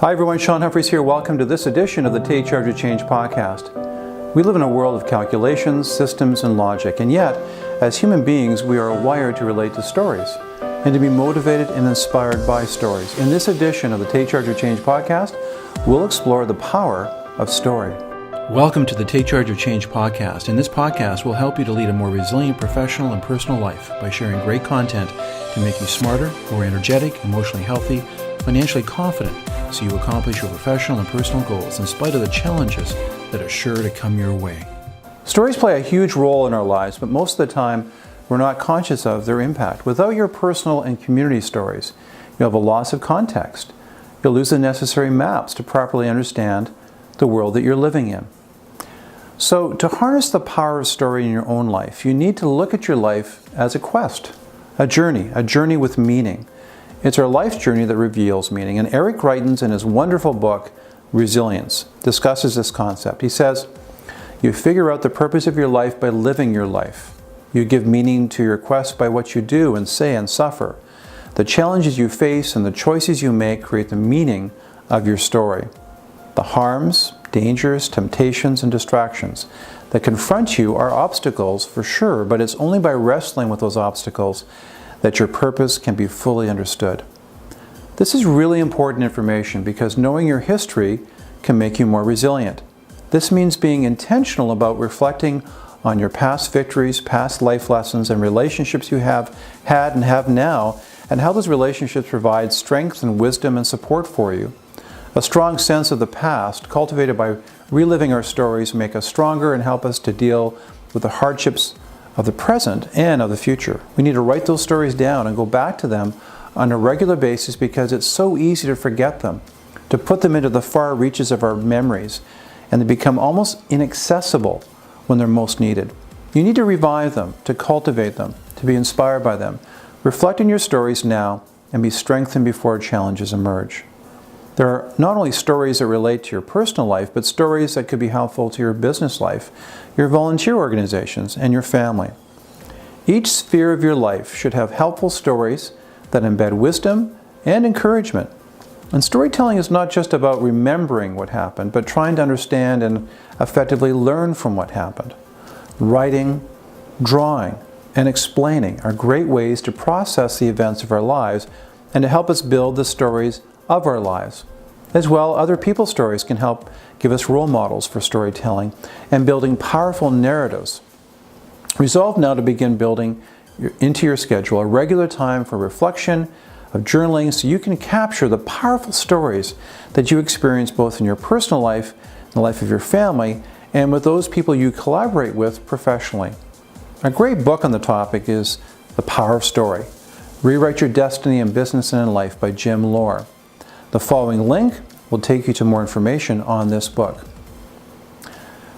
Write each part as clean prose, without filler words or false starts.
Hi everyone, Sean Humphreys here. Welcome to this edition of the Take Charge of Change podcast. We live in a world of calculations, systems, and logic, and yet, as human beings, we are wired to relate to stories and to be motivated and inspired by stories. In this edition of the Take Charge of Change podcast, we'll explore the power of story. Welcome to the Take Charge of Change podcast. In this podcast, we'll help you to lead a more resilient professional and personal life by sharing great content to make you smarter, more energetic, emotionally healthy, financially confident, so you accomplish your professional and personal goals in spite of the challenges that are sure to come your way. Stories play a huge role in our lives, but most of the time we're not conscious of their impact. Without your personal and community stories, you'll have a loss of context. You'll lose the necessary maps to properly understand the world that you're living in. So to harness the power of story in your own life, you need to look at your life as a quest, a journey with meaning. It's our life journey that reveals meaning. And Eric Greitens, in his wonderful book, Resilience, discusses this concept. He says, you figure out the purpose of your life by living your life. You give meaning to your quest by what you do and say and suffer. The challenges you face and the choices you make create the meaning of your story. The harms, dangers, temptations, and distractions that confront you are obstacles for sure, but it's only by wrestling with those obstacles that your purpose can be fully understood. This is really important information because knowing your history can make you more resilient. This means being intentional about reflecting on your past victories, past life lessons, and relationships you have had and have now, and how those relationships provide strength and wisdom and support for you. A strong sense of the past, cultivated by reliving our stories, make us stronger and help us to deal with the hardships of the present and of the future. We need to write those stories down and go back to them on a regular basis because it's so easy to forget them, to put them into the far reaches of our memories, and they become almost inaccessible when they're most needed. You need to revive them, to cultivate them, to be inspired by them. Reflect on your stories now and be strengthened before challenges emerge. There are not only stories that relate to your personal life, but stories that could be helpful to your business life, your volunteer organizations, and your family. Each sphere of your life should have helpful stories that embed wisdom and encouragement. And storytelling is not just about remembering what happened, but trying to understand and effectively learn from what happened. Writing, drawing, and explaining are great ways to process the events of our lives and to help us build the stories of our lives. As well, other people's stories can help give us role models for storytelling and building powerful narratives. Resolve now to begin building into your schedule a regular time for reflection, of journaling, so you can capture the powerful stories that you experience both in your personal life, in the life of your family, and with those people you collaborate with professionally. A great book on the topic is The Power of Story: Rewrite Your Destiny in Business and in Life by Jim Lohr. The following link will take you to more information on this book.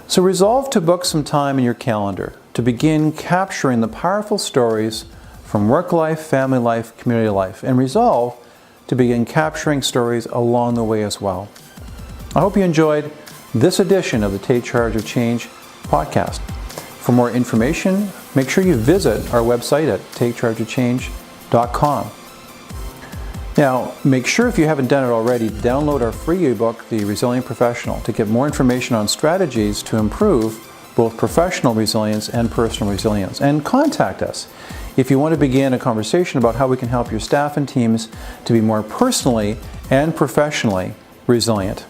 So resolve to book some time in your calendar to begin capturing the powerful stories from work life, family life, community life, and resolve to begin capturing stories along the way as well. I hope you enjoyed this edition of the Take Charge of Change podcast. For more information, make sure you visit our website at takechargeofchange.com. Now, make sure, if you haven't done it already, download our free ebook, The Resilient Professional, to get more information on strategies to improve both professional resilience and personal resilience. And contact us if you want to begin a conversation about how we can help your staff and teams to be more personally and professionally resilient.